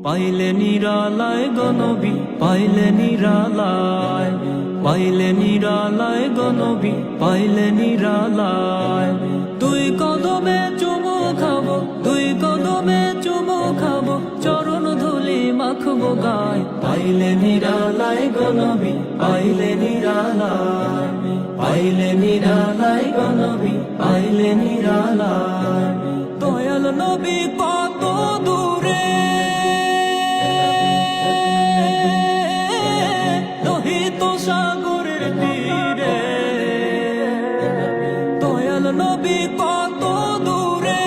পাইলে নিরালায় গো নবী, পাইলে নিরালায়, পাইলে নিরালায় গো নবী, পাইলে নিরালায়। দুই কদমে চুমু খাবো, দুই কদমে চুমু খাবো, চরণ ধুলি মাখবো গায়। পাইলে নিরালায় গো নবী, পাইলে নিরালায়, পাইলে নিরালায় গো নবী, পাইলে নিরালায়। দয়াল নবী কত দূরে লোহিত সাগরের তীরে, দয়াল নবী কত দূরে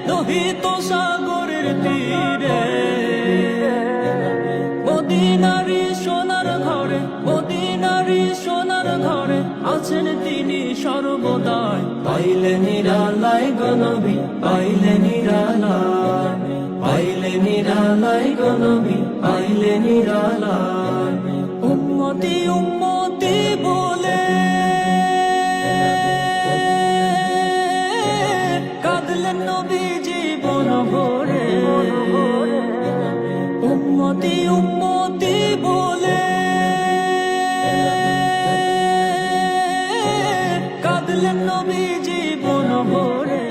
লোহিত সাগরের তীরে। মদিনারি সোনার ঘরে, মদিনারি সোনার ঘরে আছেন তিনি সর্বদাই। পাইলে নিরালায় গো নবী, পাইলে নিরালায়, পাইলে নিরালায় গো নবী, পাইলে নিরালায়। উম্মতি উম্মতি বলে কাঁদলেন নবী জীবন ভরে। উম্মতি উম্মতি বলে কাঁদলেন নবী জীবন ভরে।